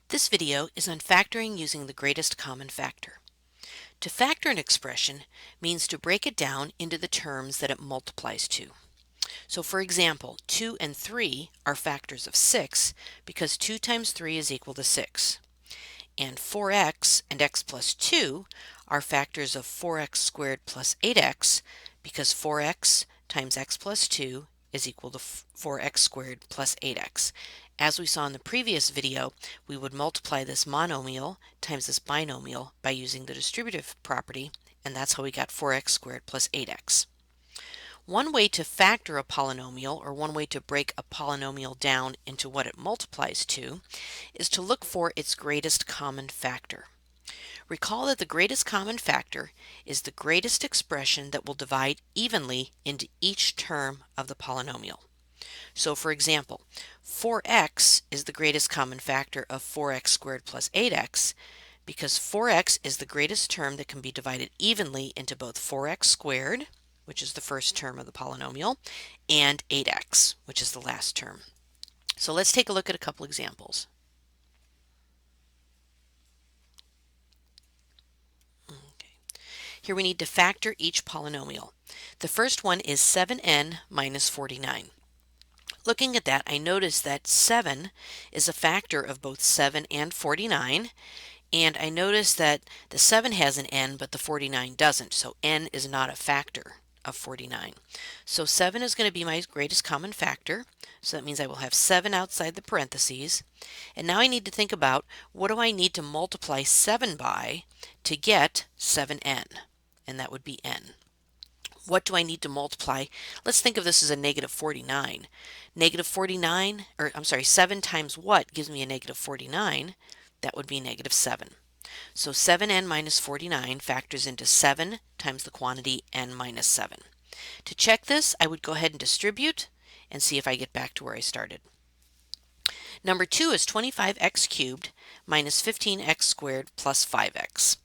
This video is on factoring using the greatest common factor. To factor an expression means to break it down into the terms that it multiplies to. So for example, 2 and 3 are factors of 6 because 2 times 3 is equal to 6. And 4x and x plus 2 are factors of 4x squared plus 8x because 4x times x plus 2 is equal to 4x squared plus 8x. As we saw in the previous video, we would multiply this monomial times this binomial by using the distributive property, and that's how we got 4x squared plus 8x. One way to factor a polynomial, or one way to break a polynomial down into what it multiplies to, is to look for its greatest common factor. Recall that the greatest common factor is the greatest expression that will divide evenly into each term of the polynomial. So for example, 4x is the greatest common factor of 4x squared plus 8x because 4x is the greatest term that can be divided evenly into both 4x squared, which is the first term of the polynomial, and 8x, which is the last term. So let's take a look at a couple examples. Here we need to factor each polynomial. The first one is 7n minus 49. Looking at that, I notice that 7 is a factor of both 7 and 49, and I notice that the 7 has an n, but the 49 doesn't, so n is not a factor of 49. So 7 is going to be my greatest common factor, so that means I will have 7 outside the parentheses. And now I need to think about what do I need to multiply 7 by to get 7n, and that would be n. What do I need to multiply? Let's think of this as a negative 49. Negative 49, or I'm sorry, 7 times what gives me a negative 49? That would be negative 7. So 7n minus 49 factors into 7 times the quantity n minus 7. To check this, I would go ahead and distribute and see if I get back to where I started. Number 2 is 25x cubed minus 15x squared plus 5x.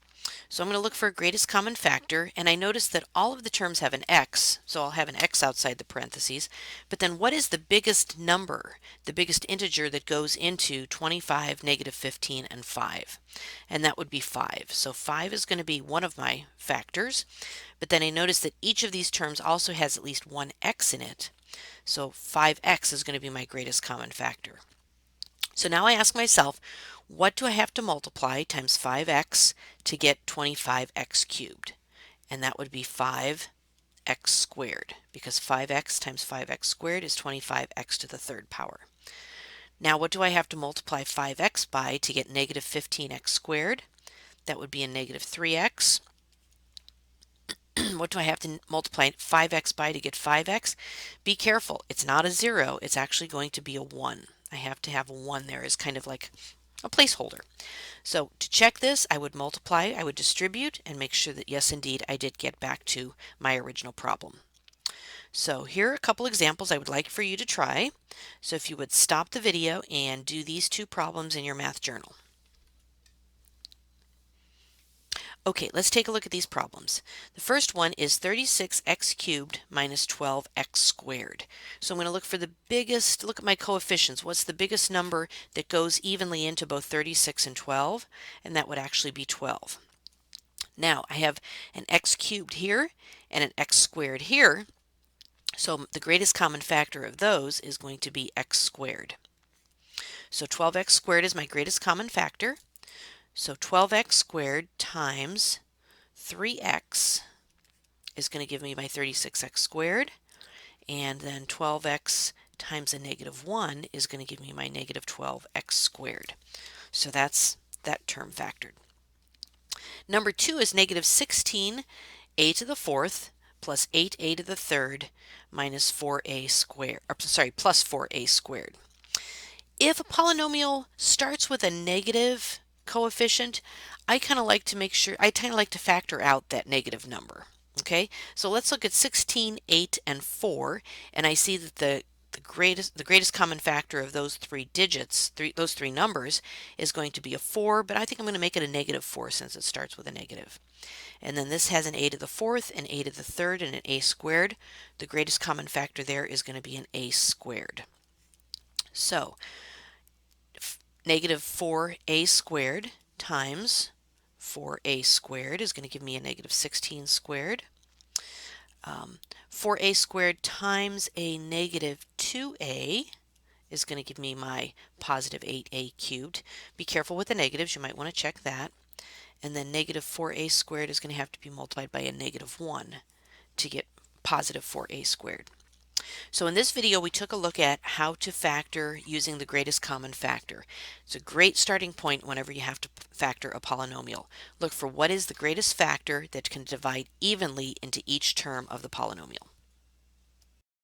So I'm going to look for a greatest common factor, and I notice that all of the terms have an x, so I'll have an x outside the parentheses. But then what is the biggest number, the biggest integer that goes into 25, negative 15, and 5? And that would be 5. So 5 is going to be one of my factors, but then I notice that each of these terms also has at least one x in it. So 5x is going to be my greatest common factor. So now I ask myself, what do I have to multiply times 5x to get 25x cubed? And that would be 5x squared, because 5x times 5x squared is 25x to the third power. Now what do I have to multiply 5x by to get negative 15x squared? That would be a negative 3x. What do I have to multiply 5x by to get 5x? Be careful, it's not a 0, it's actually going to be a 1. I have to have a 1 there as kind of like a placeholder. So to check this, I would multiply, I would distribute, and make sure that yes, indeed, I did get back to my original problem. So here are a couple examples I would like for you to try. So if you would stop the video and do these two problems in your math journal. Okay, let's take a look at these problems. The first one is 36x cubed minus 12x squared. So I'm going to look for the biggest, look at my coefficients. What's the biggest number that goes evenly into both 36 and 12? And that would actually be 12. Now, I have an x cubed here and an x squared here. So the greatest common factor of those is going to be x squared. So 12x squared is my greatest common factor. So 12x squared times 3x is going to give me my 36x squared, and then 12x times a negative 1 is going to give me my negative 12x squared. So that's that term factored. Number 2 is negative 16a to the fourth plus 8a to the third minus 4a squared, or sorry, plus 4a squared. If a polynomial starts with a negative coefficient, I kind of like to factor out that negative number. Okay, so let's look at 16, 8, and 4, and I see that the greatest common factor of those three digits, those three numbers, is going to be a 4, but I think I'm going to make it a negative 4 since it starts with a negative. And then this has an a to the fourth, an a to the third, and an a squared. The greatest common factor there is going to be an a squared. So Negative 4a squared times 4a squared is going to give me a negative 16 squared. 4a squared times a negative 2a is going to give me my positive 8a cubed. Be careful with the negatives, you might want to check that. And then negative 4a squared is going to have to be multiplied by a negative 1 to get positive 4a squared. So in this video, we took a look at how to factor using the greatest common factor. It's a great starting point whenever you have to factor a polynomial. Look for what is the greatest factor that can divide evenly into each term of the polynomial.